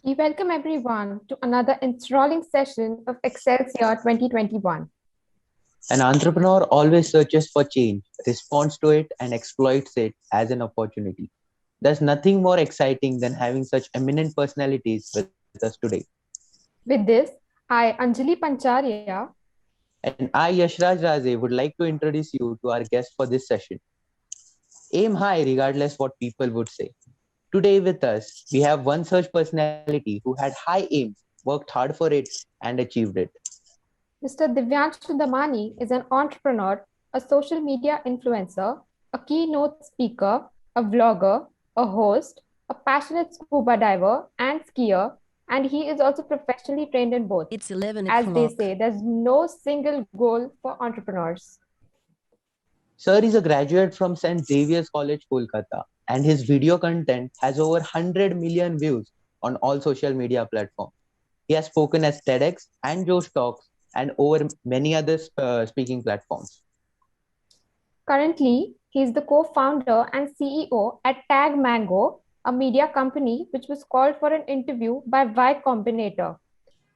We welcome everyone to another enthralling session of Excelsior 2021. An entrepreneur always searches for change, responds to it, and exploits it as an opportunity. There's nothing more exciting than having such eminent personalities with us today. With this, I, Anjali Pancharia, And I, Yashraj Raze, would like to introduce you to our guest for this session. Aim high regardless what people would say. Today with us, we have one such personality who had high aims, worked hard for it, and achieved it. Mr. Divyanshu Damani is an entrepreneur, a social media influencer, a keynote speaker, a vlogger, a host, a passionate scuba diver and skier, and he is also professionally trained in both. It's 11 As they o'clock. say, there's no single goal for entrepreneurs. Sir is a graduate from St. Xavier's College, Kolkata, and his video content has over 100 million views on all social media platforms. He has spoken at TEDx and Josh Talks and over many other speaking platforms. Currently, he is the co-founder and CEO at TagMango, a media company which was called for an interview by Combinator.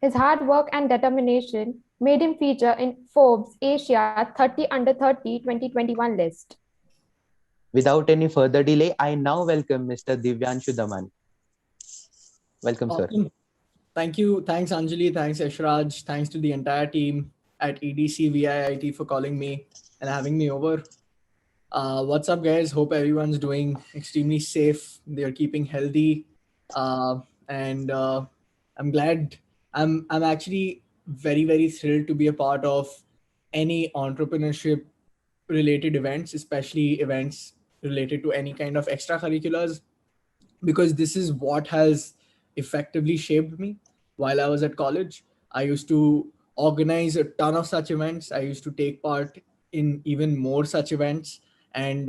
His hard work and determination made him feature in Forbes Asia 30 Under 30 2021 list. Without any further delay, I now welcome Mr. Divyanshu Damani. Welcome, sir. Thank you. Thanks, Anjali. Thanks, Yashraj. Thanks to the entire team at EDC VIIT for calling me and having me over. What's up, guys? Hope everyone's doing extremely safe. They're keeping healthy. And I'm glad. I'm actually very, very thrilled to be a part of any entrepreneurship related events, especially events related to any kind of extracurriculars, because this is what has effectively shaped me while I was at college. I used to organize a ton of such events. I used to take part in even more such events. And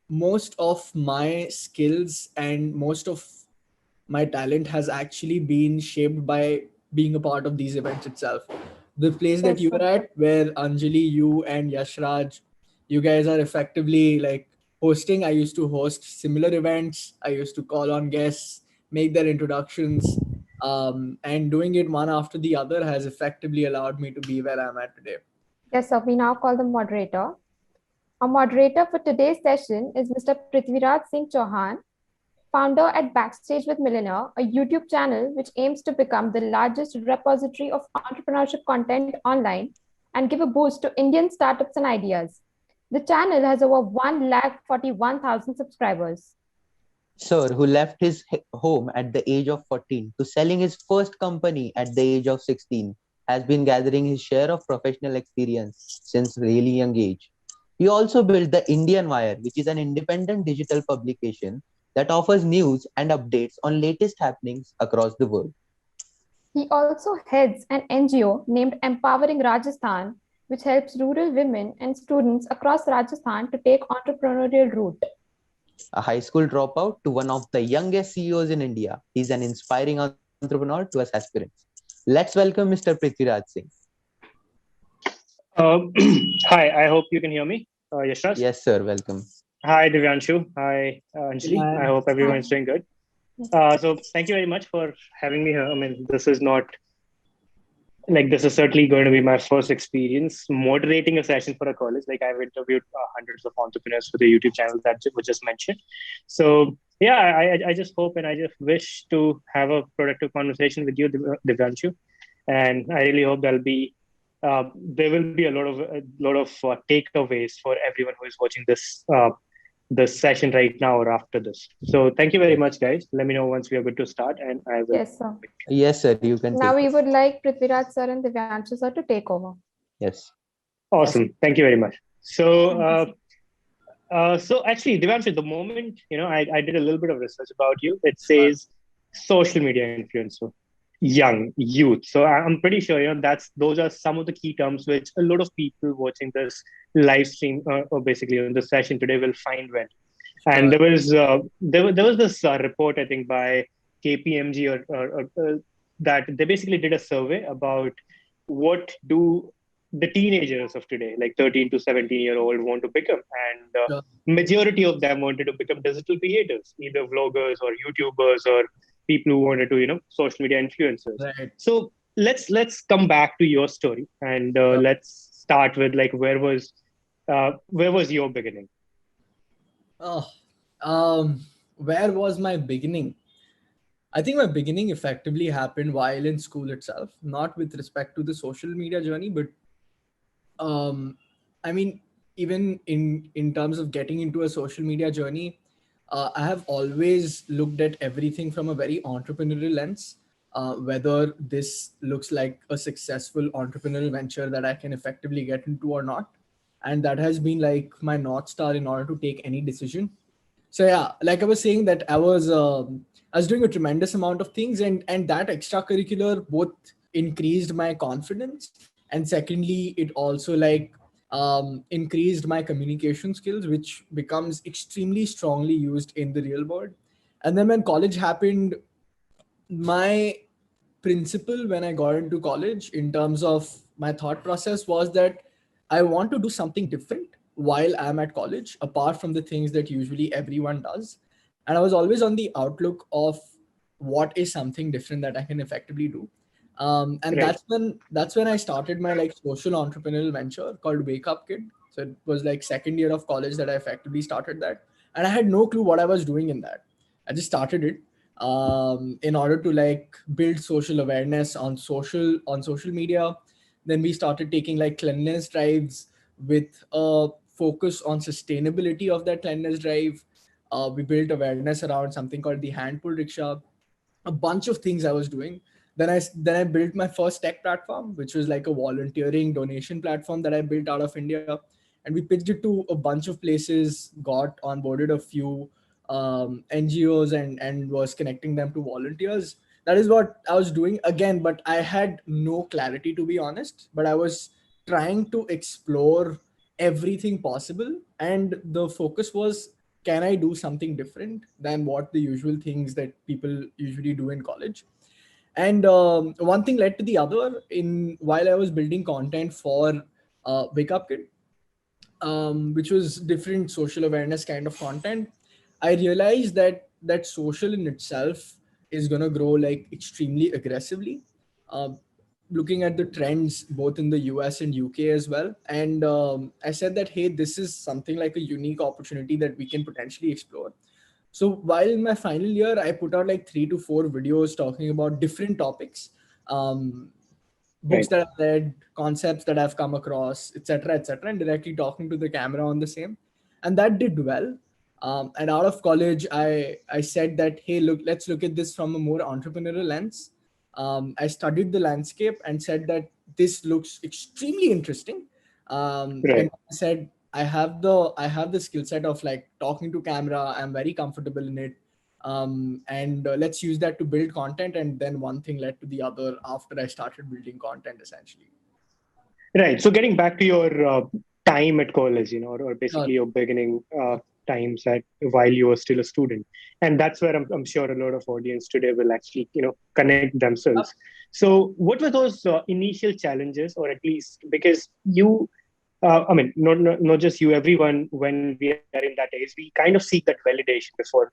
most of my skills and most of my talent has actually been shaped by being a part of these events itself. The place that you are at, where Anjali, you and Yashraj, you guys are effectively like hosting. I used to host similar events. I used to call on guests, make their introductions, and doing it one after the other has effectively allowed me to be where I'm at today. Yes, sir. We now call the moderator. Our moderator for today's session is Mr. Prithviraj Singh Chauhan, founder at Backstage with Millionaire, a YouTube channel which aims to become the largest repository of entrepreneurship content online and give a boost to Indian startups and ideas. The channel has over 141,000 subscribers. Sir, who left his home at the age of 14 to selling his first company at the age of 16, has been gathering his share of professional experience since really young age. He also built the Indian Wire, which is an independent digital publication that offers news and updates on latest happenings across the world. He also heads an NGO named Empowering Rajasthan, which helps rural women and students across Rajasthan to take entrepreneurial route. A high school dropout to one of the youngest CEOs in India, he's an inspiring entrepreneur to us aspirants. Let's welcome Mr. Prithviraj Singh. Hi, I hope you can hear me. Yashraj? Yes, sir. Welcome. Hi, Divyanshu. Hi, Anjali. I hope everyone's doing good. So thank you very much for having me here. I mean, this is certainly going to be my first experience moderating a session for a college. Like, I've interviewed hundreds of entrepreneurs for the YouTube channel that was just mentioned. So yeah, I just hope and I just wish to have a productive conversation with you, Divyanshu. And I really hope there will be a lot of takeaways for everyone who is watching this session right now or after this. So thank you very much, guys. Let me know once we are good to start, and I will. Yes, sir. Yes, sir. You can. Now we would like Prithviraj sir and Divyanshu sir to take over. Yes. Awesome. Thank you very much. So, so actually, Divyanshu, the moment I did a little bit of research about you, it says social media influencer, young youth. So I'm pretty sure those are some of the key terms which a lot of people watching this live stream or basically in the session today will find well. And there was this report, I think, by KPMG or that they basically did a survey about what do the teenagers of today, like 13 to 17-year-old, want to become, and majority of them wanted to become digital creators, either vloggers or YouTubers or people who wanted to, social media influencers. Right. So let's come back to your story, and let's start with like where was your beginning? Oh, where was my beginning? I think my beginning effectively happened while in school itself, not with respect to the social media journey, but um, I mean, even in terms of getting into a social media journey, I have always looked at everything from a very entrepreneurial lens. Whether this looks like a successful entrepreneurial venture that I can effectively get into or not, and that has been like my north star in order to take any decision. So yeah, like I was saying that I was doing a tremendous amount of things, and that extracurricular both increased my confidence, and secondly it also like increased my communication skills, which becomes extremely strongly used in the real world. And then when college happened, my principle when I got into college in terms of my thought process was that I want to do something different while I'm at college, apart from the things that usually everyone does. And I was always on the outlook of what is something different that I can effectively do. And Right. that's when I started my like social entrepreneurial venture called Wake Up Kid. So it was like second year of college that I effectively started that, and I had no clue what I was doing in that. I just started it in order to like build social awareness on social media. Then we started taking like cleanliness drives with a focus on sustainability of that cleanliness drive. We built awareness around something called the hand pull rickshaw, a bunch of things I was doing. Then I built my first tech platform, which was like a volunteering donation platform that I built out of India, and we pitched it to a bunch of places, got onboarded a few NGOs, and was connecting them to volunteers. That is what I was doing again, but I had no clarity, to be honest. But I was trying to explore everything possible, and the focus was, can I do something different than what the usual things that people usually do in college? And one thing led to the other. In while I was building content for Wake Up Kid, which was different social awareness kind of content, I realized that social in itself is gonna grow like extremely aggressively. Um, Looking at the trends both in the US and UK as well, and I said that, hey, this is something like a unique opportunity that we can potentially explore. So while in my final year, I put out like 3 to 4 videos talking about different topics, um, books Right. that I've read, concepts that I've come across, etc., and directly talking to the camera on the same. And that did well. And out of college, I said that, hey, look, let's look at this from a more entrepreneurial lens. I studied the landscape and said that this looks extremely interesting. And Right. I said, I have the skill set of like talking to camera. I'm very comfortable in it, and let's use that to build content. And then one thing led to the other after I started building content, essentially. Right. So getting back to your time at college, or Sure. basically your beginning times at while you were still a student, and that's where I'm sure a lot of audience today will actually, connect themselves. So, what were those initial challenges, or at least because you, I mean, not just you, everyone, when we are in that age, we kind of seek that validation before,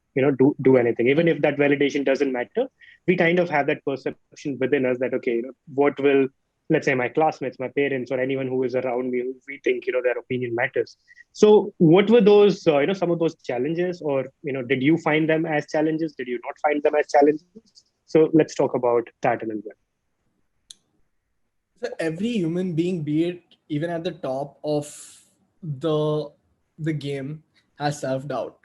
do anything. Even if that validation doesn't matter, we kind of have that perception within us that, okay, what will, let's say, my classmates, my parents, or anyone who is around me, who we think, their opinion matters. So what were those, some of those challenges, or, did you find them as challenges? Did you not find them as challenges? So let's talk about that a little bit. So every human being, be it even at the top of the the game, has self doubt.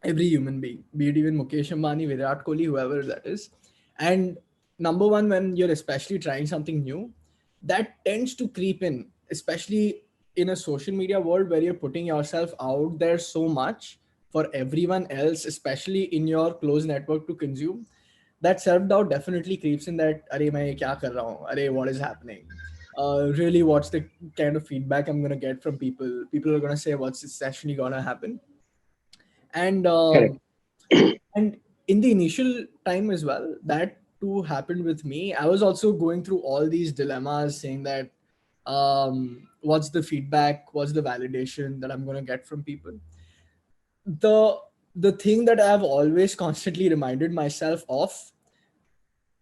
Every human being, be it even Mukesh Ambani, Virat Kohli, whoever that is. And number one, when you're especially trying something new, that tends to creep in, especially in a social media world where you're putting yourself out there so much for everyone else, especially in your close network, to consume. That self doubt definitely creeps in, that, Are, main kya kar raha hu? Are, what is happening? Really, what's the kind of feedback I'm going to get from people? People are going to say, what's actually going to happen? And Correct. and in the initial time as well, that too happened with me. I was also going through all these dilemmas, saying that, what's the feedback, what's the validation that I'm going to get from people? The the thing that I've always constantly reminded myself of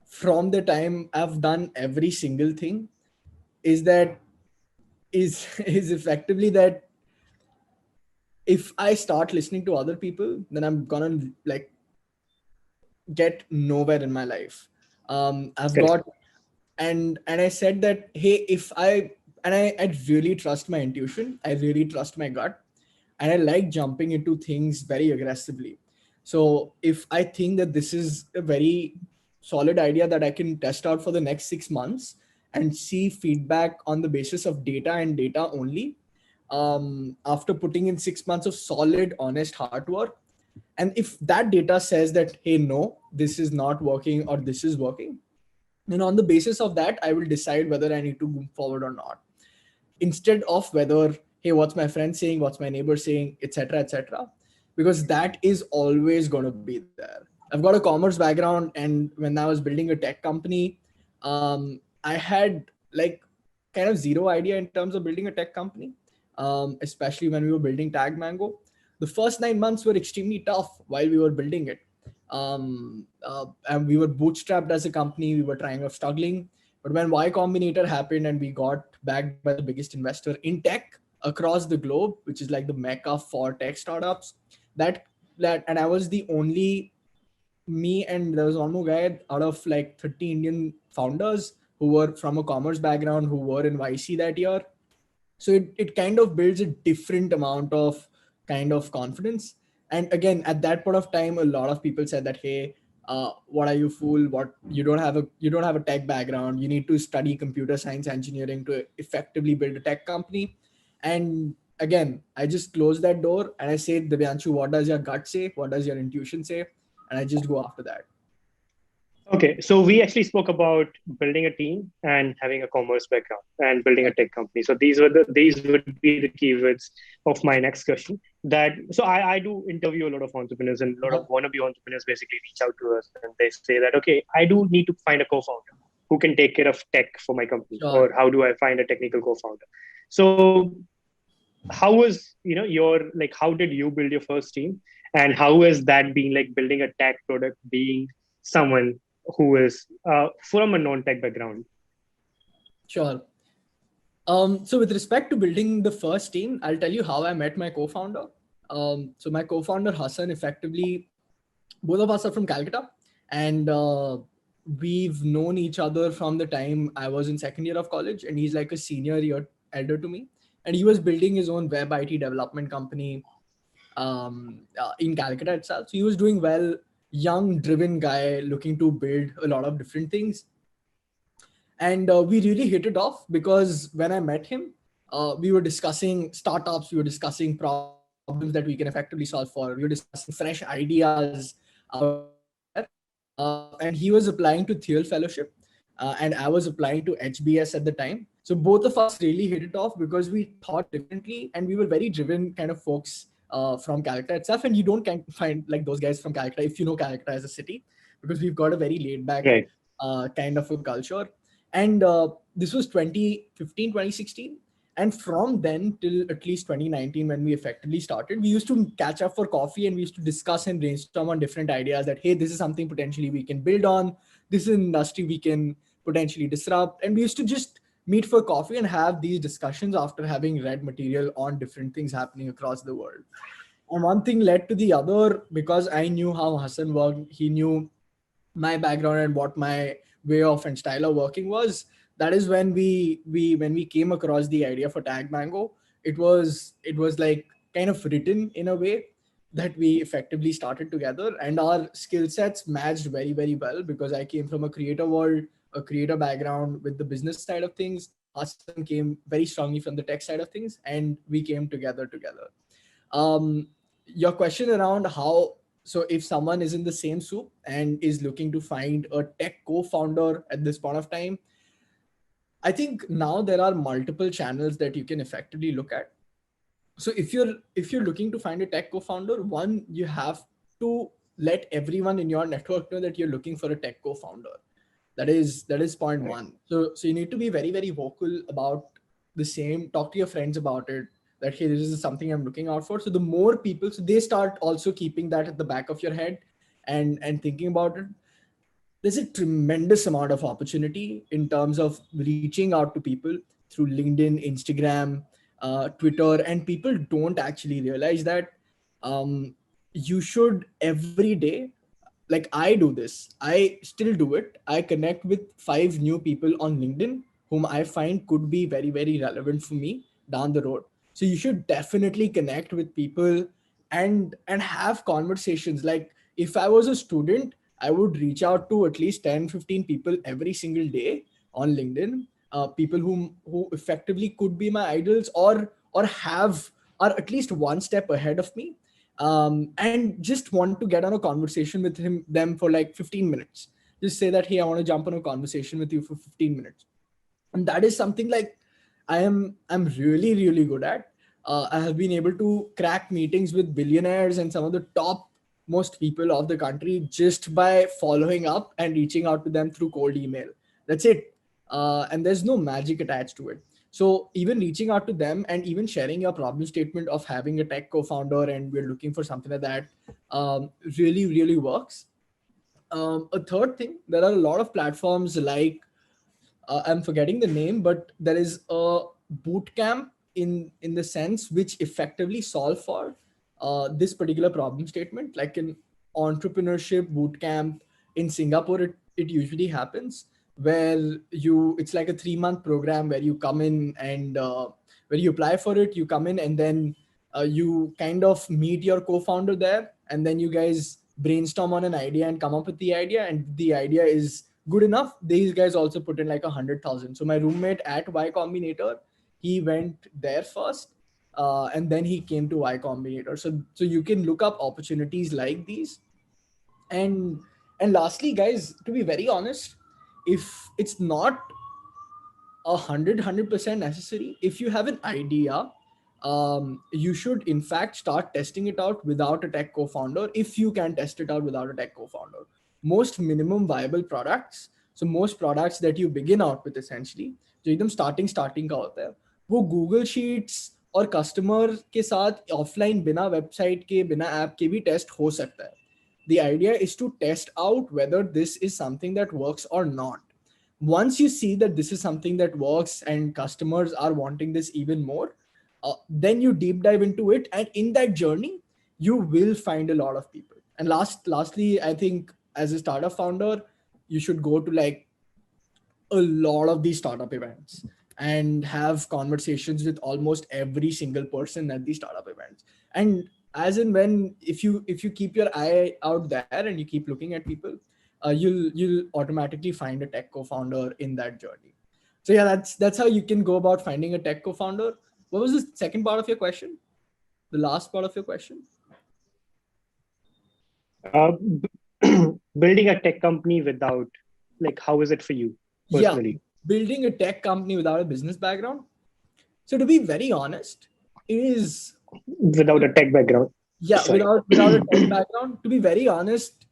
from the time I've done every single thing is that is is effectively that if I start listening to other people, then I'm gonna like get nowhere in my life. I've Correct. got and I said that hey, if I really trust my intuition, I really trust my gut, and I like jumping into things very aggressively. So if I think that this is a very solid idea that I can test out for the next 6 months and see feedback on the basis of data and data only, after putting in 6 months of solid, honest hard work, and if that data says that hey, no, this is not working or this is working, then on the basis of that, I will decide whether I need to move forward or not, instead of whether hey, what's my friend saying, what's my neighbor saying, etc., etc., because that is always going to be there. I've got a commerce background, and when I was building a tech company, I had like kind of zero idea in terms of building a tech company, especially when we were building TagMango. The first 9 months were extremely tough while we were building it. And we were bootstrapped as a company. We were trying of struggling. But when Y Combinator happened and we got backed by the biggest investor in tech across the globe, which is like the mecca for tech startups, that and I was the only me and there was one more guy out of like 30 Indian founders who were from a commerce background who were in YC that year. So it kind of builds a different amount of kind of confidence. And again, at that point of time, a lot of people said that, hey, what are you fool? What you don't have a tech background. You need to study computer science engineering to effectively build a tech company. And again, I just close that door and I say, Divyanshu, what does your gut say? What does your intuition say? And I just go after that. Okay, so we actually spoke about building a team and having a commerce background and building a tech company. So these would be the keywords of my next question. That so I do interview a lot of entrepreneurs, and a lot of wannabe entrepreneurs basically reach out to us and they say that okay, I do need to find a co-founder who can take care of tech for my company, Sure. or how do I find a technical co-founder? So how was your like how did you build your first team, and how has that been like building a tech product, being someone who is from a non-tech background? Sure. So with respect to building the first team, I'll tell you how I met my co-founder. So my co-founder Hassan, effectively, both of us are from Calcutta, and we've known each other from the time I was in second year of college, and he's like a senior year elder to me, and he was building his own web IT development company in Calcutta itself. So he was doing well, young, driven guy looking to build a lot of different things. And we really hit it off because when I met him, we were discussing startups, we were discussing problems that we can effectively solve for, we were discussing fresh ideas out there. And he was applying to Thiel Fellowship, and I was applying to HBS at the time. So both of us really hit it off because we thought differently and we were very driven kind of folks from Calcutta itself. And you don't find like those guys from Calcutta if you know Calcutta as a city, because we've got a very laid back Right. kind of a culture. And this was 2015, 2016. And from then till at least 2019, when we effectively started, we used to catch up for coffee and we used to discuss and brainstorm on different ideas that, hey, this is something potentially we can build on. This is an industry we can potentially disrupt. And we used to just meet for coffee and have these discussions after having read material on different things happening across the world. And one thing led to the other because I knew how Hassan worked. He knew my background and what my way of and style of working was. That is when we came across the idea for TagMango. It was like kind of written in a way that we effectively started together, and our skill sets matched very, very well because I came from a creator world, a creator background with the business side of things. Hassan came very strongly from the tech side of things, and we came together. Your question around how, so if someone is in the same soup and is looking to find a tech co-founder at this point of time, I think now there are multiple channels that you can effectively look at. So if you're looking to find a tech co-founder, one, you have to let everyone in your network know that you're looking for a tech co-founder. That is point one. So you need to be very, very vocal about the same. Talk to your friends about it. that, hey, this is something I'm looking out for. So the more people, so they start also keeping that at the back of your head and thinking about it. There's a tremendous amount of opportunity in terms of reaching out to people through LinkedIn, Instagram, Twitter, and people don't actually realize that you should every day, like I do this, I still do it. I connect with 5 new people on LinkedIn whom I find could be very, very relevant for me down the road. So you should definitely connect with people and have conversations. Like if I was a student, I would reach out to at least 10, 15 people every single day on LinkedIn, people who effectively could be my idols or have are at least one step ahead of me, and just want to get on a conversation with them for like 15 minutes. Just say that, hey, I want to jump on a conversation with you for 15 minutes. And that is something like I'm really, really good at. I have been able to crack meetings with billionaires and some of the top most people of the country just by following up and reaching out to them through cold email. That's it. And there's no magic attached to it. So even reaching out to them and even sharing your problem statement of having a tech co-founder and we're looking for something like that, really, really works. A third thing, there are a lot of platforms like, I'm forgetting the name, but there is a boot camp in the sense which effectively solve for this particular problem statement. Like in entrepreneurship boot camp in Singapore, it usually happens where it's like a 3-month program where you come in and where you apply for it, you come in and then you kind of meet your co-founder there, and then you guys brainstorm on an idea and come up with the idea, and the idea is good enough. These guys also put in like 100,000. So my roommate at Y Combinator, he went there first, and then he came to Y Combinator. So you can look up opportunities like these. And lastly, guys, to be very honest, if it's not 100% necessary, if you have an idea, you should in fact start testing it out without a tech co-founder. If you can test it out without a tech co-founder, most minimum viable products, so most products that you begin out with essentially, जो एकदम starting का होता है, वो Google Sheets और customer के साथ offline बिना website के बिना app के भी test हो सकता है. The idea is to test out whether this is something that works or not. Once you see that this is something that works and customers are wanting this even more, then you deep dive into it, and in that journey you will find a lot of people. And lastly, I think as a startup founder, you should go to like a lot of these startup events and have conversations with almost every single person at these startup events. And as in when if you keep your eye out there and you keep looking at people, you'll automatically find a tech co-founder in that journey. So yeah, that's how you can go about finding a tech co-founder. What was the second part of your question? The last part of your question? Building a tech company without, like, how is it for you personally? Yeah, building a tech company without a business background. So to be very honest, it is Without a tech background. Yeah, Sorry. without a tech background. To be very honest,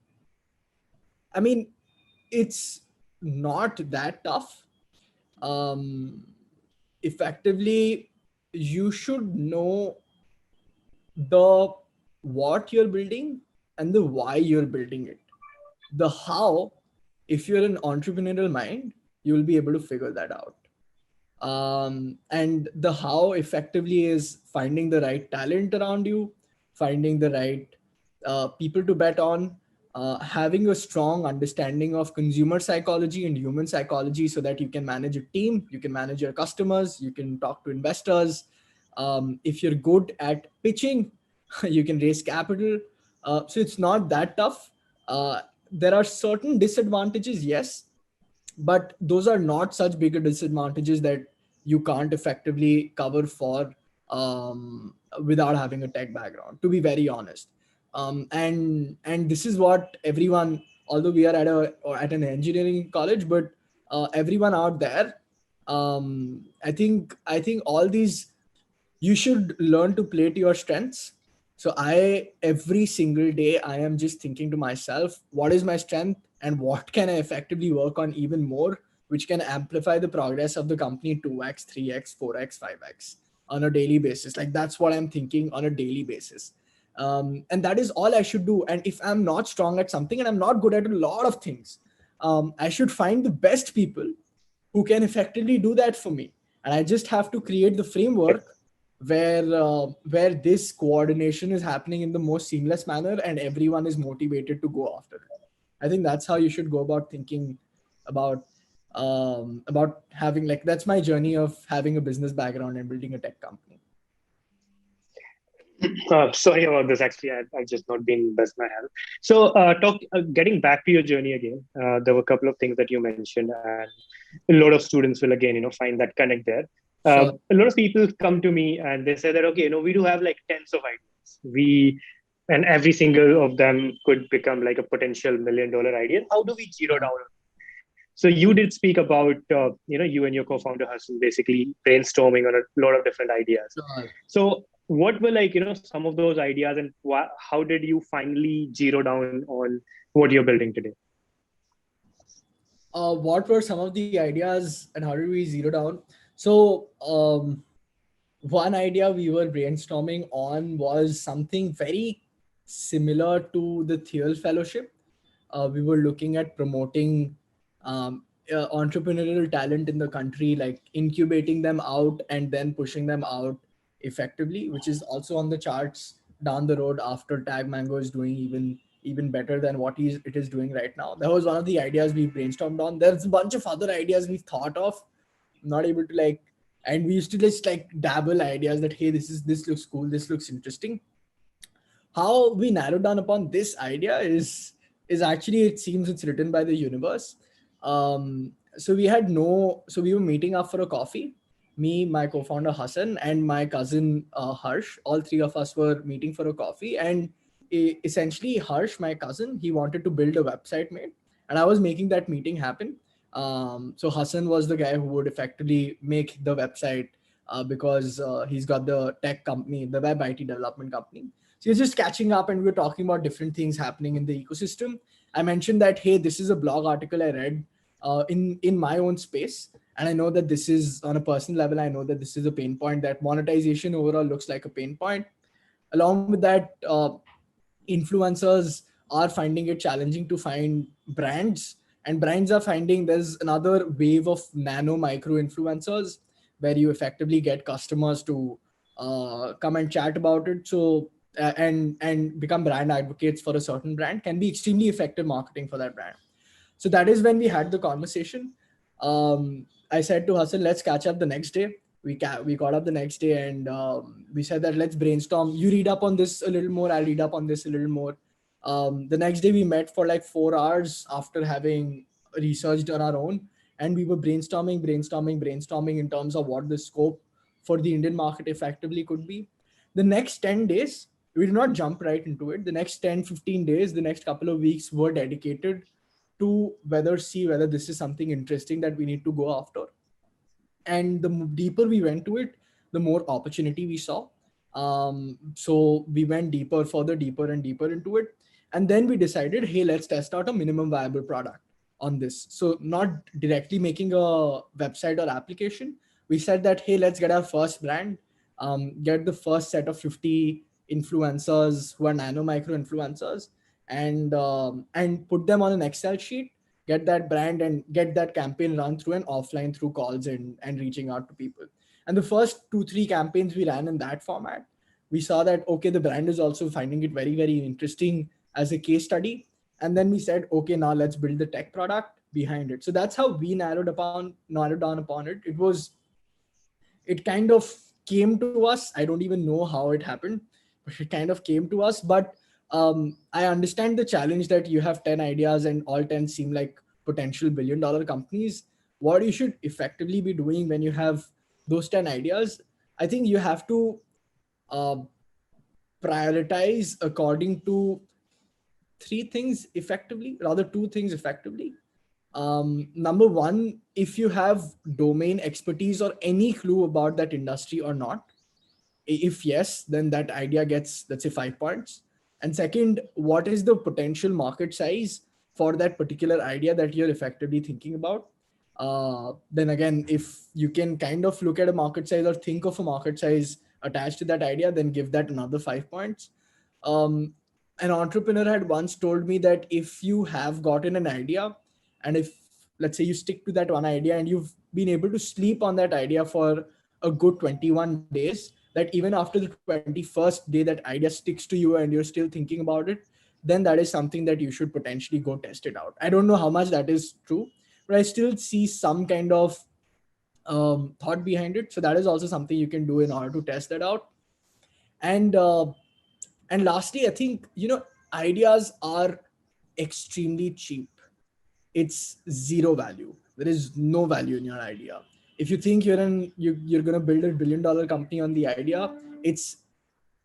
I mean, it's not that tough. Effectively, you should know the what you're building and the why you're building it. The how, if you're an entrepreneurial mind, you will be able to figure that out. And the how effectively is finding the right talent around you, finding the right people to bet on, having a strong understanding of consumer psychology and human psychology so that you can manage a team, you can manage your customers, you can talk to investors. If you're good at pitching, you can raise capital. So it's not that tough. There are certain disadvantages, yes, but those are not such bigger disadvantages that you can't effectively cover for without having a tech background, to be very honest. And this is what everyone, although we are at an engineering college, but everyone out there, I think all these, you should learn to play to your strengths. So every single day, I am just thinking to myself, what is my strength and what can I effectively work on even more, which can amplify the progress of the company 2x, 3x, 4x, 5x. on a daily basis. Like that's what I'm thinking on a daily basis. And that is all I should do. And if I'm not strong at something and I'm not good at a lot of things, I should find the best people who can effectively do that for me. And I just have to create the framework where this coordination is happening in the most seamless manner and everyone is motivated to go after it. I think that's how you should go about thinking about having, like, that's my journey of having a business background and building a tech company. Sorry about this. Actually, I've just not been best my health. So, getting back to your journey again, there were a couple of things that you mentioned, and a lot of students will again, find that connect there. Sure. A lot of people come to me and they say that, okay, we do have like tens of ideas. And every single of them could become like a potential $1 million idea. How do we zero down? So you did speak about, you and your co-founder Hassan basically brainstorming on a lot of different ideas. Sure. So what were like, some of those ideas, and how did you finally zero down on what you're building today? What were some of the ideas and how did we zero down? So one idea we were brainstorming on was something very similar to the Thiel Fellowship. We were looking at promoting entrepreneurial talent in the country, like incubating them out and then pushing them out effectively, which is also on the charts down the road after TagMango is doing even better than what it is doing right now. That was one of the ideas we brainstormed on. There's a bunch of other ideas we've thought of, not able to and we used to just dabble ideas that, hey, this looks cool, this looks interesting. How we narrowed down upon this idea is actually, it seems it's written by the universe. So we were meeting up for a coffee. Me, my co-founder Hassan, and my cousin Harsh, all three of us were meeting for a coffee. And essentially Harsh, my cousin, he wanted to build a website mate, and I was making that meeting happen. So Hassan was the guy who would effectively make the website because he's got the tech company, the web IT development company. So he's just catching up, and we were talking about different things happening in the ecosystem. I mentioned that, hey, this is a blog article I read in my own space. And I know that this is, on a personal level, I know that this is a pain point, that monetization overall looks like a pain point. Along with that, influencers are finding it challenging to find brands, and brands are finding there's another wave of nano micro influencers where you effectively get customers to come and chat about it. So and become brand advocates for a certain brand can be extremely effective marketing for that brand. So that is when we had the conversation. I said to Hassan, let's catch up the next day. We caught up the next day, and we said that let's brainstorm. You read up on this a little more, I'll read up on this a little more. The next day we met for like 4 hours after having researched on our own, and we were brainstorming in terms of what the scope for the Indian market effectively could be. The next 10 days, we did not jump right into it. The next 10, 15 days, the next couple of weeks were dedicated to see whether this is something interesting that we need to go after. And the deeper we went to it, the more opportunity we saw. So we went deeper into it. And then we decided, hey, let's test out a minimum viable product on this. So not directly making a website or application. We said that, hey, let's get our first brand, get the first set of 50 influencers who are nano micro influencers, and put them on an Excel sheet, get that brand and get that campaign run through and offline through calls and reaching out to people. And the first 2-3 campaigns we ran in that format, we saw that, okay, the brand is also finding it very, very interesting as a case study. And then we said, okay, now let's build the tech product behind it. So that's how we narrowed down upon it. It kind of came to us. I don't even know how it happened, but it kind of came to us. But I understand the challenge that you have 10 ideas and all 10 seem like potential $1 billion companies. What you should effectively be doing when you have those 10 ideas, I think you have to prioritize according to 2 things effectively. Number one, if you have domain expertise or any clue about that industry or not. If yes, then that idea gets, let's say, 5 points. And second, what is the potential market size for that particular idea that you're effectively thinking about? Then again, if you can kind of look at a market size or think of a market size attached to that idea, then give that another 5 points. An entrepreneur had once told me that if you have gotten an idea, and if, let's say, you stick to that one idea and you've been able to sleep on that idea for a good 21 days, that even after the 21st day that idea sticks to you and you're still thinking about it, then that is something that you should potentially go test it out. I don't know how much that is true, but I still see some kind of thought behind it. So that is also something you can do in order to test that out. And lastly, I think, ideas are extremely cheap. It's zero value. There is no value in your idea. If you think you're going to build a $1 billion company on the idea, it's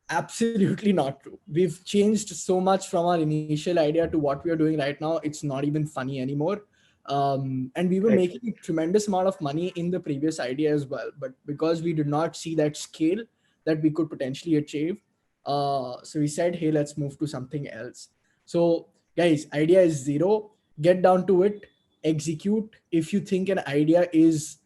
absolutely not true. We've changed so much from our initial idea to what we are doing right now. It's not even funny anymore. And we were making a tremendous amount of money in the previous idea as well. But because we did not see that scale that we could potentially achieve, so we said, hey, let's move to something else. So guys, idea is zero. Get down to it, execute. If you think an idea is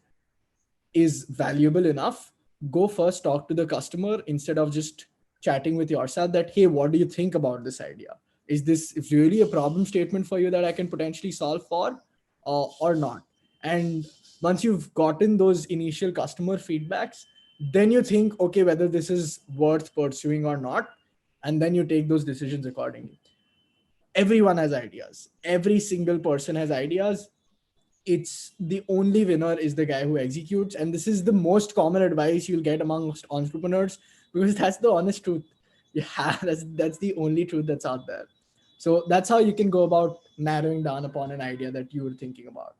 valuable enough, go first talk to the customer instead of just chatting with yourself that, hey, what do you think about this idea? Is this really a problem statement for you that I can potentially solve for, or not? And once you've gotten those initial customer feedbacks, then you think, okay, whether this is worth pursuing or not, and then you take those decisions accordingly. Everyone has ideas. Every single person has ideas. It's the only winner is the guy who executes. And this is the most common advice you'll get amongst entrepreneurs, because that's the honest truth. Yeah, that's the only truth that's out there. So that's how you can go about narrowing down upon an idea that you were thinking about.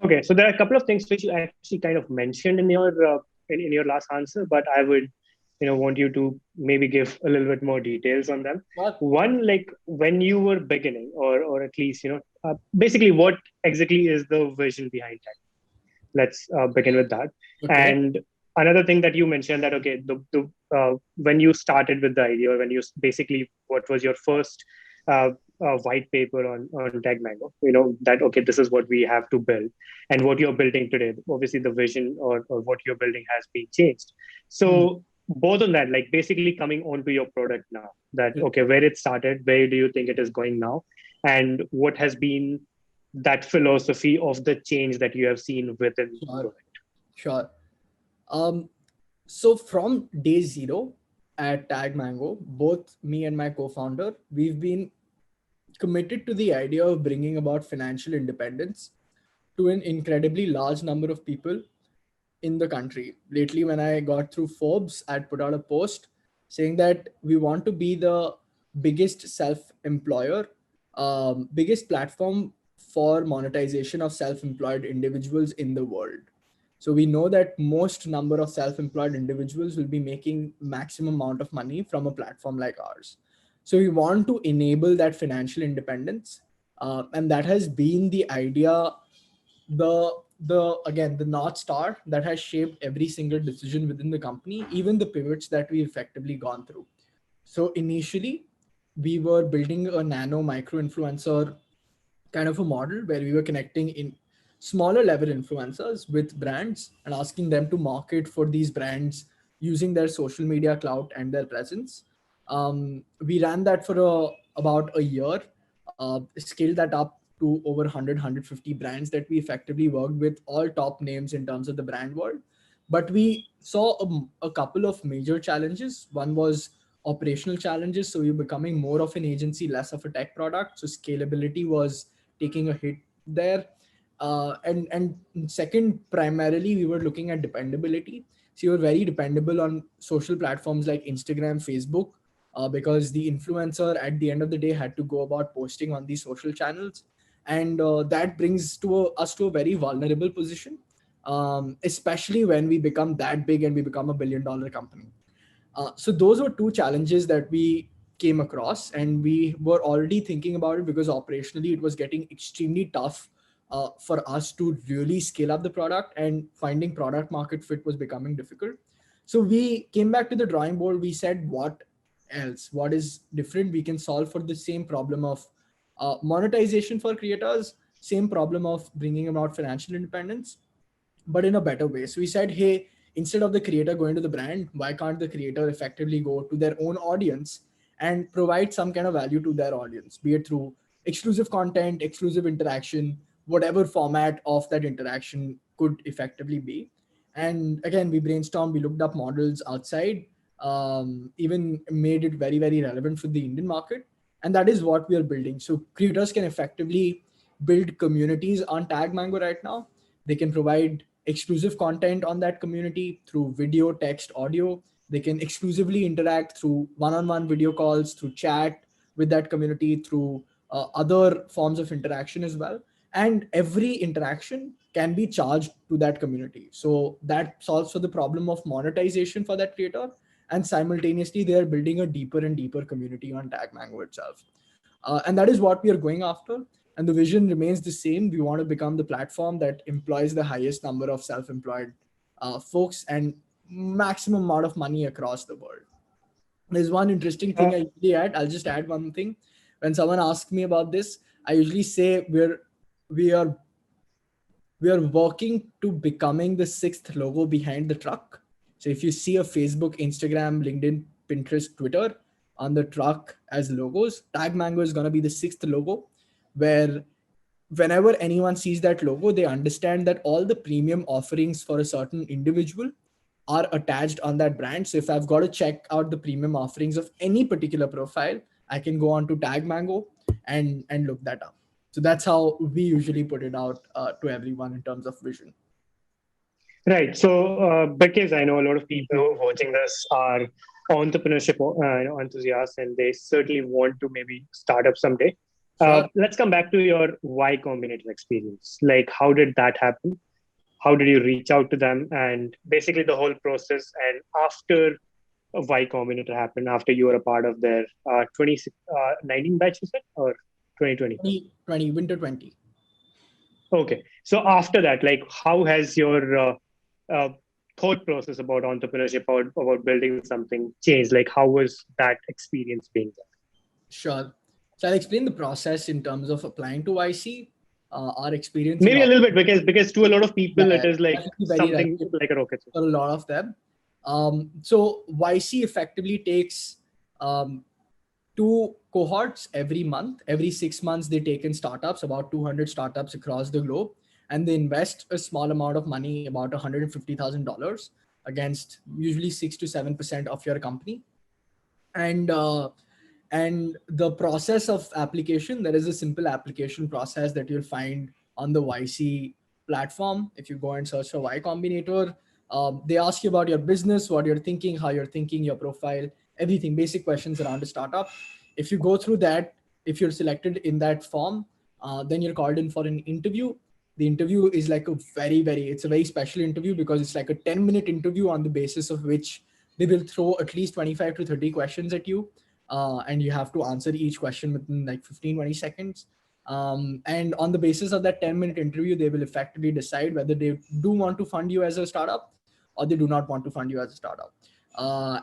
Okay, so there are a couple of things which you actually kind of mentioned in your in your last answer, but I would want you to maybe give a little bit more details on them. What? One, like when you were beginning, or at least basically what exactly is the vision behind that? Let's begin with that. Okay. And another thing that you mentioned, that okay, when you started with the idea, or when you basically, what was your first white paper on TagMango, that okay, this is what we have to build, and what you're building today, obviously the vision or what you're building has been changed. So both on that, like basically coming onto your product now, that okay, where it started, where do you think it is going now, and what has been that philosophy of the change that you have seen within the product? Sure. So from day zero at TagMango, both me and my co-founder, we've been committed to the idea of bringing about financial independence to an incredibly large number of people in the country. Lately, when I got through Forbes, I'd put out a post saying that we want to be the biggest self-employer, biggest platform for monetization of self-employed individuals in the world. So we know that most number of self-employed individuals will be making maximum amount of money from a platform like ours. So we want to enable that financial independence. And that has been the idea, the North Star that has shaped every single decision within the company, even the pivots that we've effectively gone through. So initially, we were building a nano micro influencer kind of a model where we were connecting in smaller level influencers with brands and asking them to market for these brands using their social media clout and their presence. We ran that for about a year, scaled that up to over 100, 150 brands that we effectively worked with, all top names in terms of the brand world. But we saw a couple of major challenges. One was operational challenges. So we were becoming more of an agency, less of a tech product. So scalability was taking a hit there. And second, primarily, we were looking at dependability. So you were very dependable on social platforms like Instagram, Facebook, because the influencer at the end of the day had to go about posting on these social channels. And that brings us to a very vulnerable position, especially when we become that big and we become $1 billion company. So those were two challenges that we came across, and we were already thinking about it because operationally it was getting extremely tough for us to really scale up the product, and finding product market fit was becoming difficult. So we came back to the drawing board. We said, what else? What is different we can solve for the same problem of monetization for creators? same problem of bringing about financial independence, but in a better way. So we said, hey, instead of the creator going to the brand, why can't the creator effectively go to their own audience and provide some kind of value to their audience, be it through exclusive content, exclusive interaction, whatever format of that interaction could effectively be. And again, we brainstormed, we looked up models outside, even made it very, very relevant for the Indian market. And that is what we are building. So creators can effectively build communities on TagMango right now. They can provide exclusive content on that community through video, text, audio. They can exclusively interact through one-on-one video calls, through chat with that community, through other forms of interaction as well. And every interaction can be charged to that community. So that solves for the problem of monetization for that creator. And simultaneously, they are building a deeper and deeper community on TagMango itself. And that is what we are going after. And the vision remains the same. We want to become the platform that employs the highest number of self-employed folks and maximum amount of money across the world. There's one interesting thing I usually add. I'll just add one thing. When someone asks me about this, I usually say we are working to becoming the sixth logo behind the truck. So if you see a Facebook, Instagram, LinkedIn, Pinterest, Twitter on the truck as logos, TagMango is going to be the sixth logo, where whenever anyone sees that logo, they understand that all the premium offerings for a certain individual are attached on that brand. So if I've got to check out the premium offerings of any particular profile, I can go on to TagMango and look that up. So that's how we usually put it out to everyone in terms of vision. Right. So, because I know a lot of people watching this are entrepreneurship enthusiasts, and they certainly want to maybe start up someday. Sure. Let's come back to your Y Combinator experience. Like, how did that happen? How did you reach out to them? And basically the whole process. And after Y Combinator happened, after you were a part of their 2019 batch, you said, or 2020? 2020, winter 20. Okay. So after that, like, how has your thought process about entrepreneurship, about building something changed? Like, how was that experience being there? Sure. So I'll explain the process in terms of applying to YC. Our experience maybe a little bit, because to a lot of people it is like something like a rocket for a lot of them. So YC effectively takes 2 cohorts every month. Every 6 months they take in startups, about 200 startups across the globe, and they invest a small amount of money, about $150,000, against usually 6 to 7% of your company. And the process of application, there is a simple application process that you'll find on the YC platform. If you go and search for Y Combinator, they ask you about your business, what you're thinking, how you're thinking, your profile, everything, basic questions around a startup. If you go through that, if you're selected in that form, then you're called in for an interview. The interview is like it's a very special interview, because it's like a 10-minute interview on the basis of which they will throw at least 25 to 30 questions at you. And you have to answer each question within like 15-20 seconds. And on the basis of that 10-minute interview, they will effectively decide whether they do want to fund you as a startup or they do not want to fund you as a startup.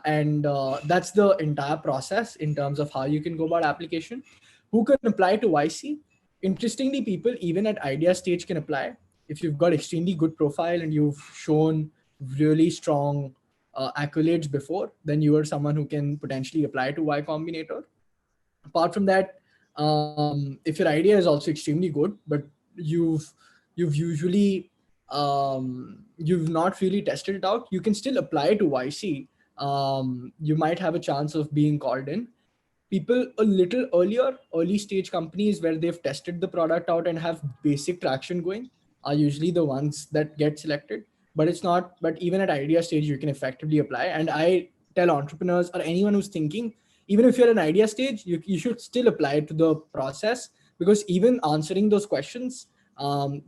And that's the entire process in terms of how you can go about application. Who can apply to YC? Interestingly, people even at idea stage can apply. If you've got extremely good profile and you've shown really strong accolades before, then you are someone who can potentially apply to Y Combinator. Apart from that, if your idea is also extremely good, but you've usually you've not really tested it out, you can still apply to YC. You might have a chance of being called in. People a little earlier, early stage companies where they've tested the product out and have basic traction going, are usually the ones that get selected. But it's not, but even at idea stage, you can effectively apply. And I tell entrepreneurs or anyone who's thinking, even if you're an idea stage, you should still apply to the process, because even answering those questions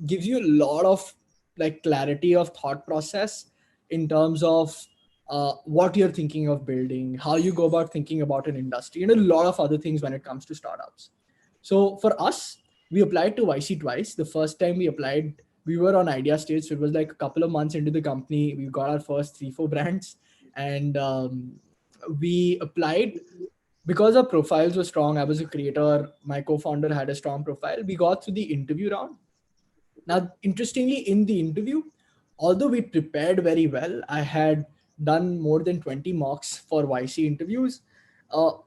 gives you a lot of like clarity of thought process in terms of what you're thinking of building, how you go about thinking about an industry, and a lot of other things when it comes to startups. So for us, we applied to YC twice. The first time we applied, we were on idea stage. So it was like a couple of months into the company. We got our first 3-4 brands, and we applied. because our profiles were strong, I was a creator, my co-founder had a strong profile, we got through the interview round. Now, interestingly, in the interview, although we prepared very well, I had done more than 20 mocks for YC interviews.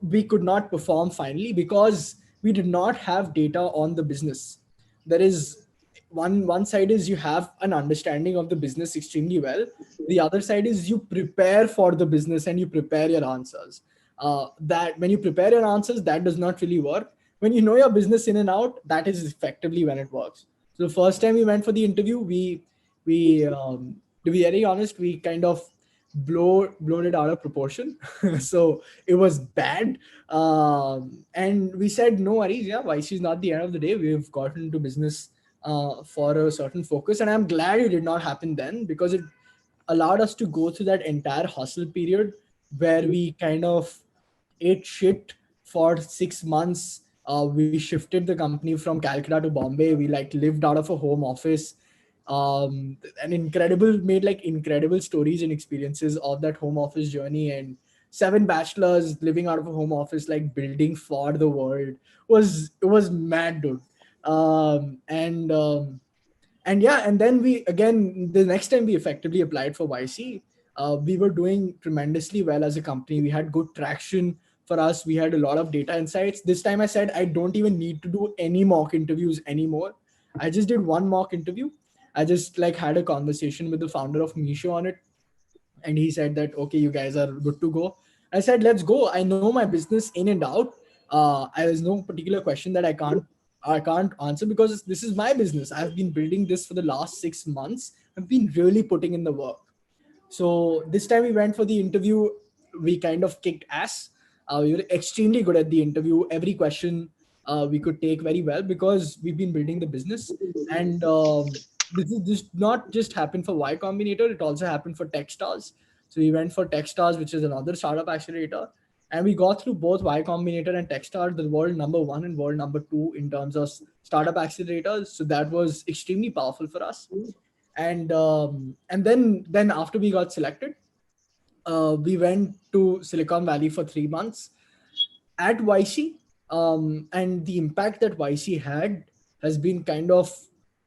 We could not perform finally because we did not have data on the business. There is one side is you have an understanding of the business extremely well. The other side is you prepare for the business and you prepare your answers. That when you prepare your answers, that does not really work. When you know your business in and out, that is effectively when it works. So the first time we went for the interview, we to be very honest, we kind of blown it out of proportion. So it was bad. And we said, no worries, yeah, YC is not the end of the day. We've gotten into business for a certain focus. And I'm glad it did not happen then, because it allowed us to go through that entire hustle period where we kind of ate shit for 6 months. We shifted the company from Calcutta to Bombay. We like lived out of a home office. Made like incredible stories and experiences of that home office journey. And 7 bachelors living out of a home office, like building for the world, it was mad, dude. Um, and um, and yeah, and then we again, the next time we effectively applied for YC, we were doing tremendously well as a company. We had good traction for us. We had a lot of data insights. This time I said I don't even need to do any mock interviews anymore. I just did one mock interview. I just like had a conversation with the founder of Misho on it, and he said that, okay, you guys are good to go. I said, let's go. I know my business in and out. There's no particular question that I can't answer, because this is my business. I've been building this for the last 6 months. I've been really putting in the work. So this time we went for the interview. We kind of kicked ass. We were extremely good at the interview. Every question we could take very well, because we've been building the business. And this not just happened for Y Combinator, it also happened for Techstars. So we went for Techstars, which is another startup accelerator. And we got through both Y Combinator and Techstars, the world number 1 and world number 2 in terms of startup accelerators. So that was extremely powerful for us. And then after we got selected, we went to Silicon Valley for 3 months at YC. And the impact that YC had has been kind of,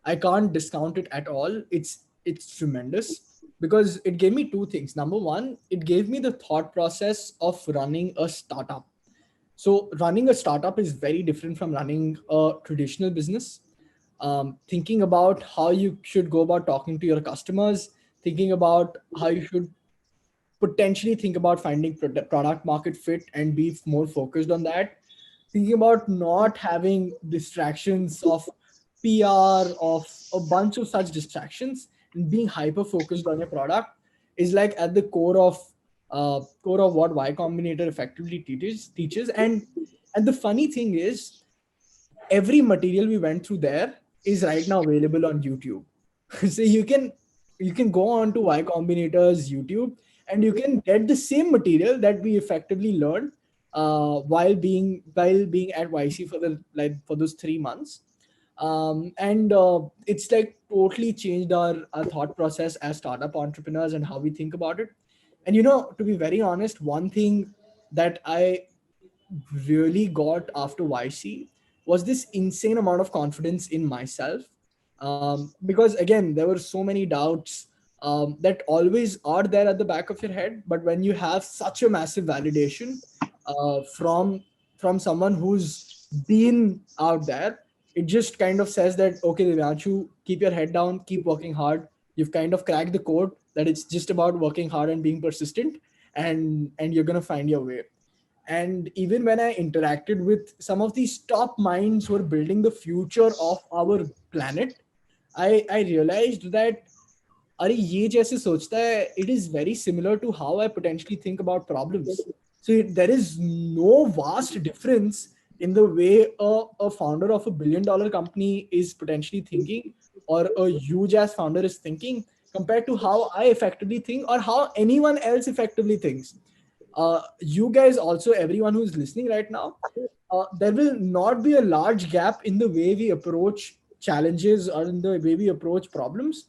I can't discount it at all. It's tremendous, because it gave me two things. Number one, it gave me the thought process of running a startup. So running a startup is very different from running a traditional business. Thinking about how you should go about talking to your customers, thinking about how you should potentially think about finding product market fit and be more focused on that, thinking about not having distractions of PR, of a bunch of such distractions, and being hyper focused on your product is like at the core of what Y Combinator effectively teaches. And the funny thing is, every material we went through there is right now available on YouTube. So you can go on to Y Combinator's YouTube, and you can get the same material that we effectively learned while being at YC for those 3 months. And it's like totally changed our thought process as startup entrepreneurs and how we think about it. And to be very honest, one thing that I really got after YC was this insane amount of confidence in myself. Because again, there were so many doubts that always are there at the back of your head. But when you have such a massive validation from someone who's been out there, it just kind of says that, okay, Divyanshu, keep your head down, keep working hard. You've kind of cracked the code that it's just about working hard and being persistent, and you're gonna find your way. And even when I interacted with some of these top minds who are building the future of our planet, I realized that अरे ये जैसे सोचता है, it is very similar to how I potentially think about problems. So there is no vast difference in the way a founder of $1 billion company is potentially thinking, or a huge ass founder is thinking, compared to how I effectively think or how anyone else effectively thinks. You guys also, everyone who's listening right now, there will not be a large gap in the way we approach challenges or in the way we approach problems.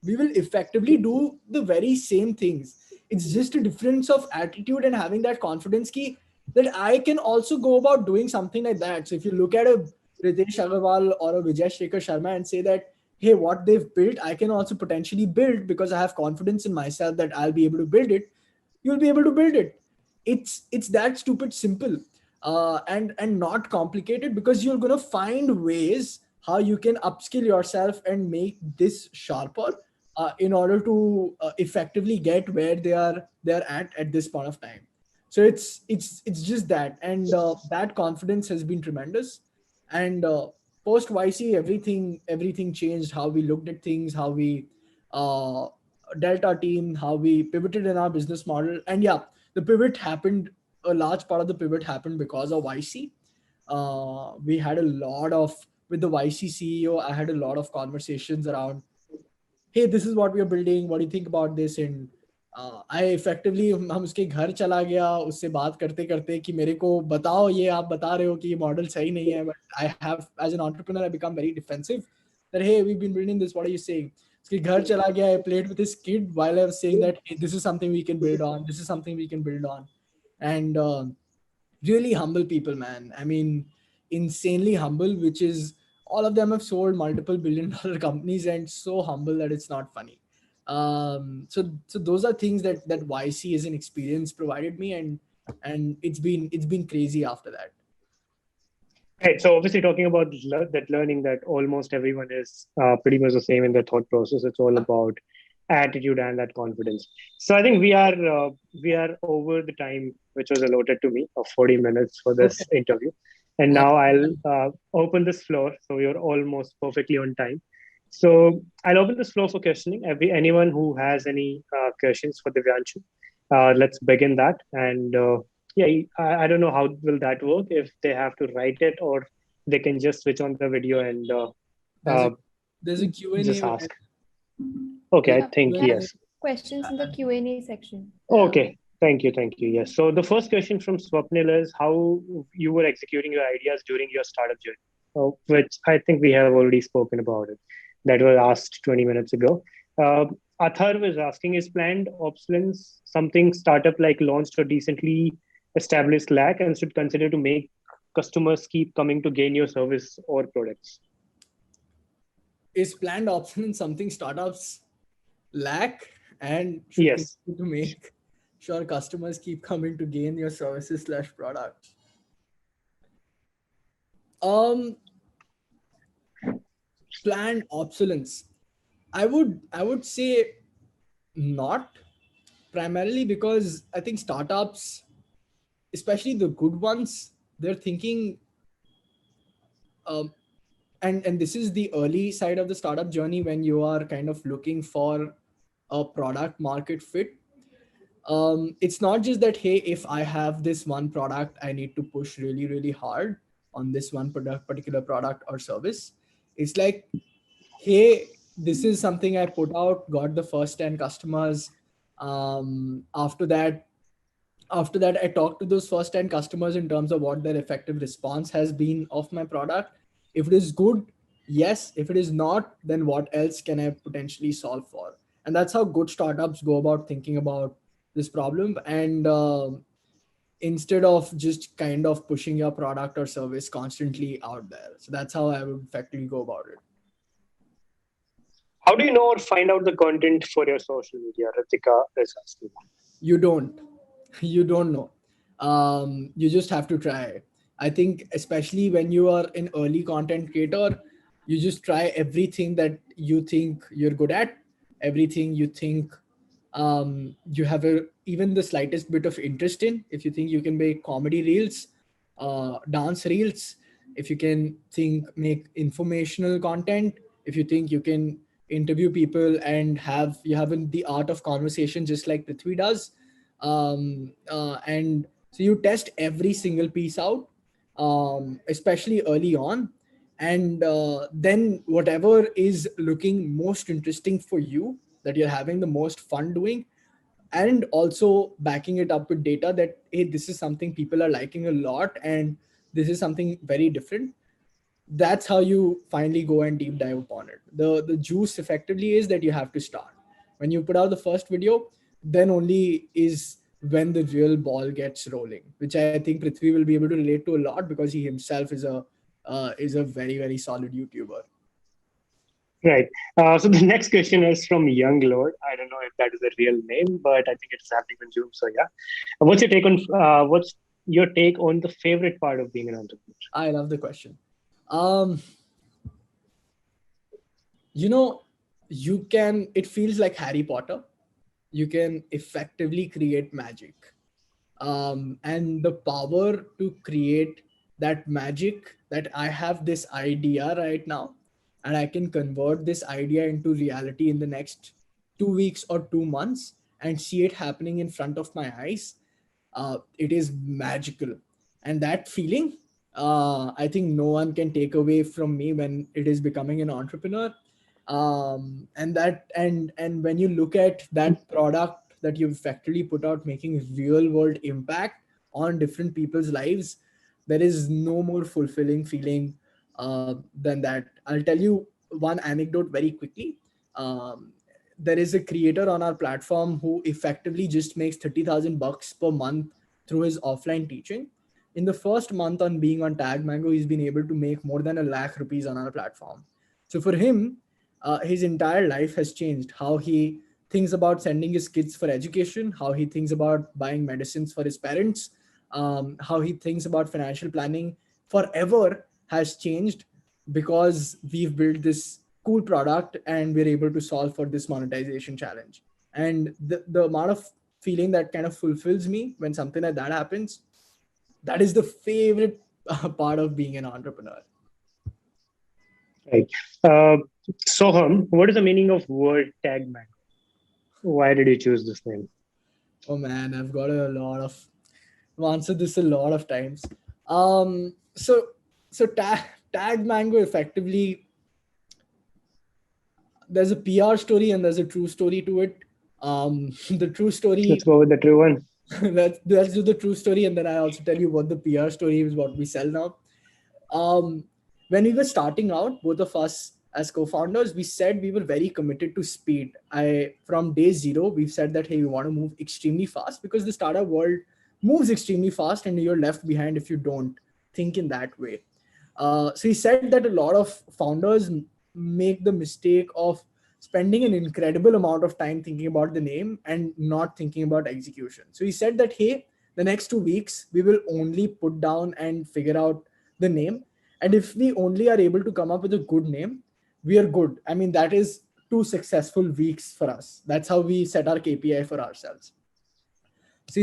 We will effectively do the very same things. It's just a difference of attitude and having that confidence ki that I can also go about doing something like that. So if you look at a Ritesh Agarwal or a Vijay Shekhar Sharma and say that, hey, what they've built, I can also potentially build because I have confidence in myself that I'll be able to build it. You'll be able to build it. It's that stupid simple, and not complicated, because you're gonna find ways how you can upskill yourself and make this sharper, in order to effectively get where they're at this point of time. So it's just that, and that confidence has been tremendous. And post YC, everything changed. How we looked at things, how we uh, dealt our team, how we pivoted in our business model. And yeah, the pivot happened. A large part of the pivot happened because of YC. We had a lot of with the YC CEO. I had a lot of conversations around, hey, this is what we are building. What do you think about this? And I effectively हम उसके घर चला गया उससे बात करते करते कि मेरे को बताओ ये आप बता रहे हो कि ये मॉडल सही नहीं है, but I have, as an entrepreneur, I become very defensive that, hey, we've been building this, what are you saying? उसके घर चला गया, I played with his kid while I was saying that, hey, this is something we can build on, this is something we can build on. And really humble people, man. I mean, insanely humble, which is, all of them have sold multiple billion-dollar companies, and so humble that it's not funny. So those are things that YC as an experience provided me, and it's been crazy after that. Right. So obviously talking about that learning that almost everyone is pretty much the same in their thought process. It's all about attitude and that confidence. So I think we are over the time which was allotted to me of 40 minutes for this interview. And now I'll open this floor. So you're almost perfectly on time. So I'll open this floor for questioning. Anyone who has any questions for Divyanshu, let's begin that. And yeah, I don't know how will that work, if they have to write it or they can just switch on the video and there's a Q&A. Just ask. Okay, I think yes. Questions in the Q&A section. Okay, thank you. Yes. So the first question from Swapnil is how you were executing your ideas during your startup journey, which I think we have already spoken about it. That was asked 20 minutes ago. Athar was asking, is planned obsolescence something startup like launched or decently established lack and should consider to make customers keep coming to gain your service or products? Is planned obsolescence something startups lack and should Yes. continue to make sure customers keep coming to gain your services / products? Planned obsolescence, I would say not, primarily because I think startups, especially the good ones, they're thinking, and this is the early side of the startup journey when you are kind of looking for a product market fit. It's not just that, hey, if I have this one product, I need to push really, really hard on this one particular product or service. It's like, hey, this is something I put out, got the first 10 customers. After that, I talked to those first 10 customers in terms of what their effective response has been of my product. If it is good, yes. If it is not, then what else can I potentially solve for? And that's how good startups go about thinking about this problem. And instead of just kind of pushing your product or service constantly out there. So that's how I would effectively go about it. How do you know or find out the content for your social media? Ritika is asking. You don't know. You just have to try. I think especially when you are an early content creator, you just try everything that you think you're good at, everything you think you have even the slightest bit of interest in. If you think you can make comedy reels, dance reels, if you can make informational content, if you think you can interview people and you have the art of conversation just like Prithvi does, and so you test every single piece out, especially early on, and then whatever is looking most interesting for you, that you're having the most fun doing, and also backing it up with data that, hey, this is something people are liking a lot and this is something very different. That's how you finally go and deep dive upon it. The juice effectively is that you have to start. When you put out the first video, then only is when the real ball gets rolling, which I think Prithvi will be able to relate to a lot because he himself is a very, very solid YouTuber. Right. So the next question is from Young Lord. I don't know if that is a real name, but I think it's happening on Zoom. So yeah, what's your take on the favorite part of being an entrepreneur? I love the question. Um, it feels like Harry Potter. You can effectively create magic. And the power to create that magic, that I have this idea right now and I can convert this idea into reality in the next 2 weeks or 2 months and see it happening in front of my eyes. It is magical. And that feeling, I think no one can take away from me when it is becoming an entrepreneur. And when you look at that product that you've effectively put out, making real world impact on different people's lives, there is no more fulfilling feeling than that. I'll tell you one anecdote very quickly. There is a creator on our platform who effectively just makes $30,000 per month through his offline teaching. In the first month on being on TagMango, he's been able to make more than ₹1,00,000 on our platform. So for him, his entire life has changed. How he thinks about sending his kids for education, how he thinks about buying medicines for his parents, how he thinks about financial planning forever has changed because we've built this cool product and we're able to solve for this monetization challenge. And the amount of feeling that kind of fulfills me when something like that happens, that is the favorite part of being an entrepreneur. Right. Soham, what is the meaning of word TagMango? Why did you choose this name? Oh man, I've answered this a lot of times. So TagMango effectively, there's a PR story and there's a true story to it. The true story. Let's go with the true one. let's do the true story, and then I also tell you what the PR story is, what we sell now. When we were starting out, both of us as co-founders, we said we were very committed to speed. From day zero, we've said that, hey, we want to move extremely fast because the startup world moves extremely fast and you're left behind if you don't think in that way. So he said that a lot of founders make the mistake of spending an incredible amount of time thinking about the name and not thinking about execution. So he said that, hey, the next 2 weeks, we will only put down and figure out the name. And if we only are able to come up with a good name, we are good. I mean, that is 2 successful weeks for us. That's how we set our KPI for ourselves. So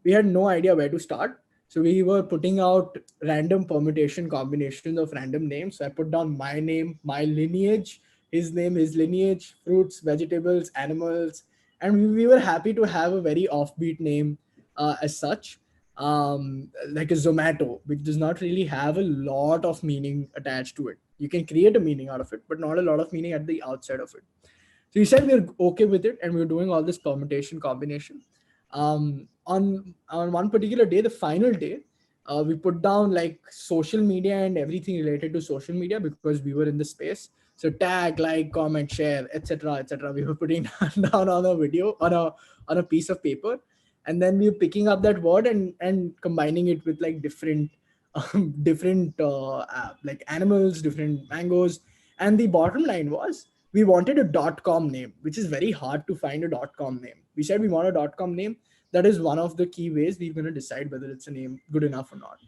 we had no idea where to start. So we were putting out random permutation combinations of random names. So I put down my name, my lineage, his name, his lineage, fruits, vegetables, animals. And we were happy to have a very offbeat name as such. Like a Zomato, which does not really have a lot of meaning attached to it. You can create a meaning out of it, but not a lot of meaning at the outside of it. So you said we're okay with it, and we're doing all this permutation combination. On one particular day, the final day, we put down like social media and everything related to social media because we were in the space. So tag, like, comment, share, etc., etc. We were putting down on a video on a piece of paper. And then we were picking up that word and combining it with like different like animals, different mangoes. And the bottom line was we wanted a .com name, which is very hard to find a .com name. We said we want a .com name. That is one of the key ways we're going to decide whether it's a name good enough or not.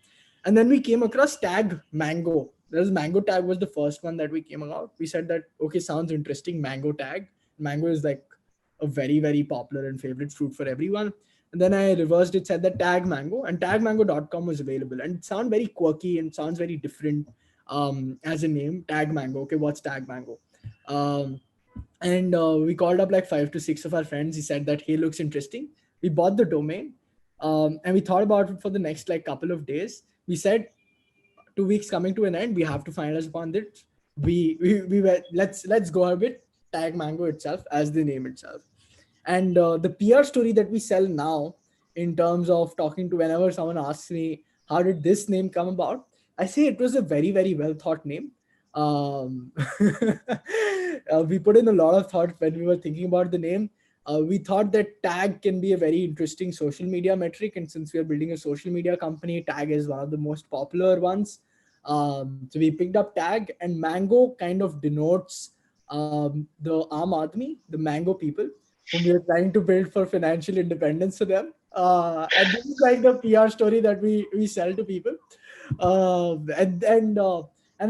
And then we came across TagMango. Mango tag was the first one that we came about. We said that, okay, sounds interesting. Mango tag. Mango is like a very, very popular and favorite fruit for everyone. And then I reversed it, said that TagMango, and tagmango.com was available. And it sounds very quirky and sounds very different as a name. TagMango. Okay, what's TagMango? And we called up like 5 to 6 of our friends. He said that, hey, looks interesting. We bought the domain and we thought about it for the next like couple of days. We said 2 weeks coming to an end, we have to finalize upon it. We were, let's go with TagMango itself as the name itself. And the PR story that we sell now, in terms of talking to whenever someone asks me, how did this name come about? I say it was a very, very well thought name. We put in a lot of thought when we were thinking about the name. we thought that tag can be a very interesting social media metric. And since we are building a social media company, tag is one of the most popular ones. So we picked up tag, and mango kind of denotes the Aam Aadmi, the mango people, whom we are trying to build for financial independence for them. And this is like the PR story that we sell to people. And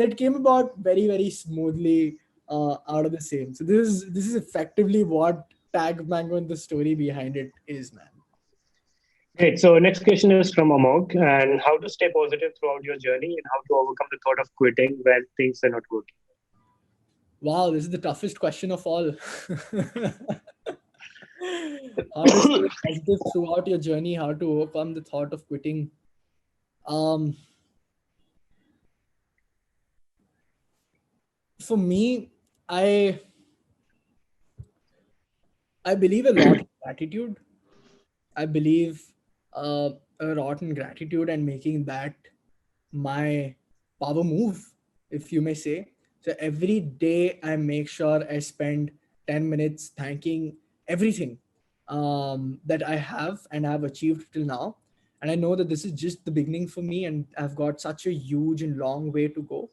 it came about very, very smoothly out of the same. So this is effectively what TagMango and the story behind it is, man. Great. So next question is from Amog, and how to stay positive throughout your journey and how to overcome the thought of quitting when things are not working. Wow, this is the toughest question of all. How to stay positive throughout your journey, how to overcome the thought of quitting. For me, I believe a lot in gratitude. I believe a lot in gratitude and making that my power move, if you may say. So every day I make sure I spend 10 minutes thanking everything that I have and have achieved till now. And I know that this is just the beginning for me, and I've got such a huge and long way to go.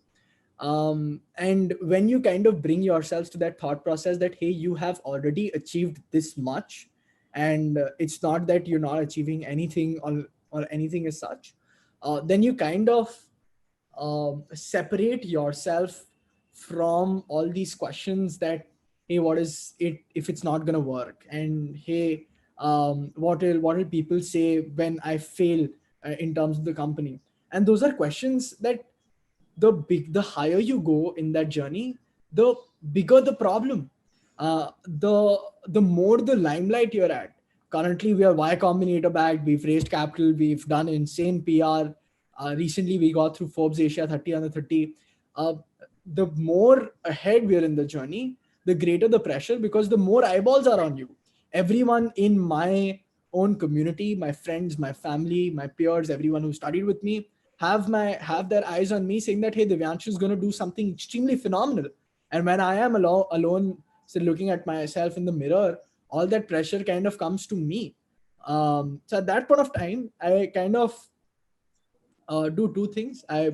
And when you kind of bring yourselves to that thought process that, hey, you have already achieved this much, and it's not that you're not achieving anything or anything as such, then you kind of separate yourself from all these questions that, hey, what is it if it's not going to work? And hey, what will people say when I fail in terms of the company? And those are questions that the higher you go in that journey, the bigger the problem, the more the limelight you're at. Currently we are Y Combinator backed, we've raised capital, we've done insane PR. Recently we got through Forbes Asia 30 under 30. The more ahead we're in the journey, the greater the pressure, because the more eyeballs are on you. Everyone in my own community, my friends, my family, my peers, everyone who studied with me, have their eyes on me, saying that, hey, Divyanshu is going to do something extremely phenomenal. And when I am alone, so looking at myself in the mirror, all that pressure kind of comes to me. So at that point of time, I kind of do two things. I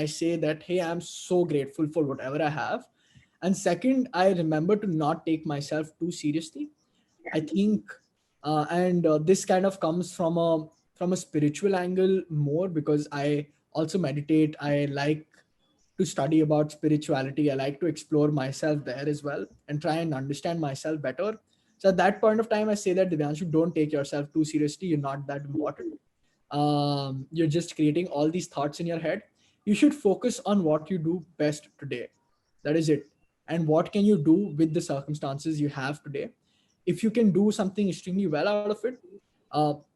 say that, hey, I'm so grateful for whatever I have. And second, I remember to not take myself too seriously. I think, and this kind of comes from a spiritual angle more, because I also meditate. I like to study about spirituality. I like to explore myself there as well and try and understand myself better. So at that point of time, I say that, Divyanshu, don't take yourself too seriously. You're not that important. You're just creating all these thoughts in your head. You should focus on what you do best today. That is it. And what can you do with the circumstances you have today? If you can do something extremely well out of it,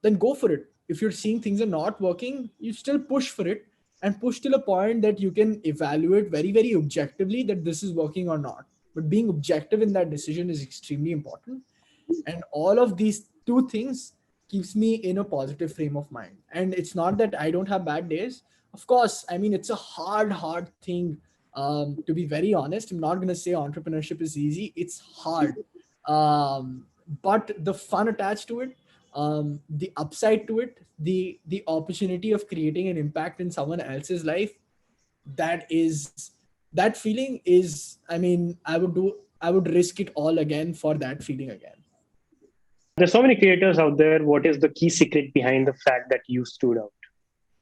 then go for it. If you're seeing things are not working, you still push for it, and push till a point that you can evaluate very, very objectively that this is working or not. But being objective in that decision is extremely important. And all of these two things keeps me in a positive frame of mind. And it's not that I don't have bad days. Of course, I mean, it's a hard thing. To be very honest, I'm not going to say entrepreneurship is easy. It's hard. But the fun attached to it, the upside to it, the opportunity of creating an impact in someone else's life, that feeling is, I mean, I would risk it all again for that feeling again. There's so many creators out there. What is the key secret behind the fact that you stood out?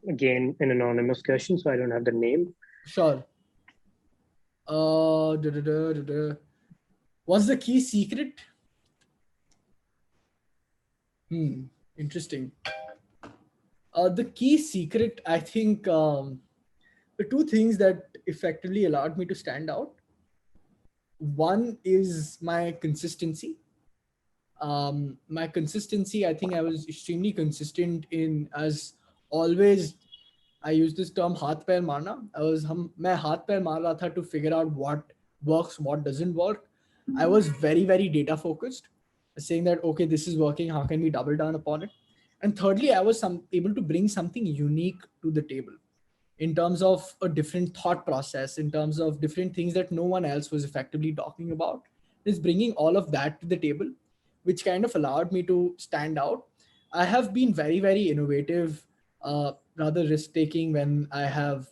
Again, an anonymous question, so I don't have the name. Sure. What's the key secret? Interesting. The key secret, I think, the two things that effectively allowed me to stand out. One is my consistency. My consistency, I think I was extremely consistent in, as always, I use this term haath pair marna. मैं हाथ पैर मार रहा था to figure out what works, what doesn't work. I was very, very data focused, saying that, okay, this is working. How can we double down upon it? And thirdly, I was able to bring something unique to the table in terms of a different thought process, in terms of different things that no one else was effectively talking about. Is bringing all of that to the table, which kind of allowed me to stand out. I have been very, very innovative, rather risk taking when I have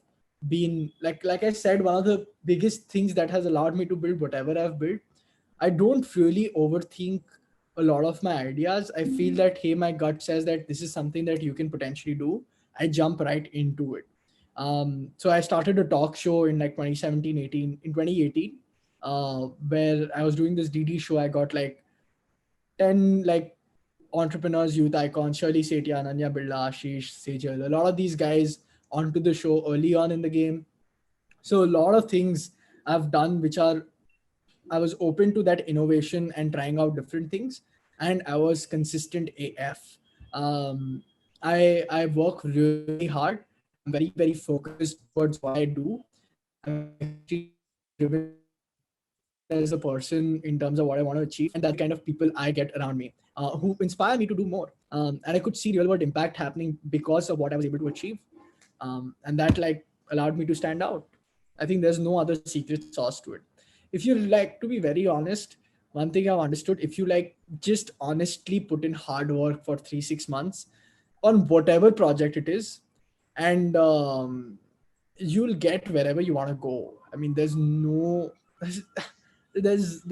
been like I said, one of the biggest things that has allowed me to build whatever I've built. I don't really overthink a lot of my ideas. I feel that, hey, my gut says that this is something that you can potentially do. I jump right into it. So I started a talk show in like 2017, 18, in 2018, where I was doing this DD show. I got like 10 like entrepreneurs, youth icons, Shirley Sethi, Ananya Birla, Ashish, Sejal, a lot of these guys onto the show early on in the game. So a lot of things I've done, which are, I was open to that innovation and trying out different things, and I was consistent AF. I work really, really hard. I'm very, very focused towards what I do. I'm extremely driven as a person in terms of what I want to achieve, and that's the kind of people I get around me, who inspire me to do more. And I could see real world impact happening because of what I was able to achieve, and that like allowed me to stand out. I think there's no other secret sauce to it. If you like, to be very honest, one thing I've understood, if you like just honestly put in hard work for 3-6 months on whatever project it is, and you'll get wherever you want to go. I mean, there's no there's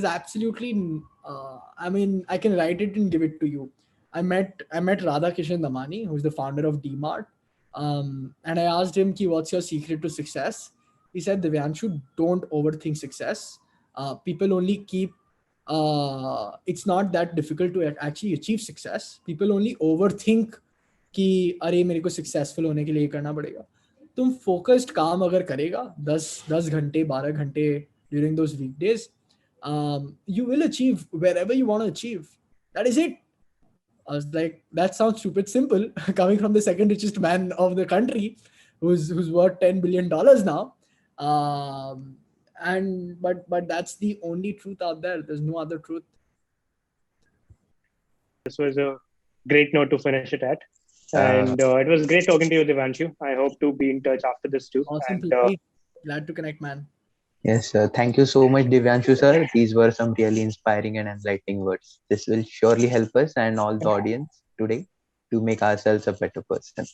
absolutely I mean, I can write it and give it to you. I met Radhakishan Damani, who's the founder of DMART, and I asked him, Ki, what's your secret to success? He said, Divyanshu, don't overthink success. People only keep it's not that difficult to actually achieve success. People only overthink कि अरे मेरे को successful होने के लिए ये करना पड़ेगा. तुम फोकस्ड काम अगर करेगा 10 घंटे 12 घंटे during those weekdays, you will achieve wherever you want to achieve. That is it. I was like, that sounds stupid simple coming from the second richest man of the country, who's worth $10 billion now. But that's the only truth out there. There's no other truth. This was a great note to finish it at. And it was great talking to you, Divyanshu. I hope to be in touch after this too. Awesome. Glad to connect, man. Yes, sir. Thank you so much, Divyanshu, sir. These were some really inspiring and enlightening words. This will surely help us and all the audience today to make ourselves a better person.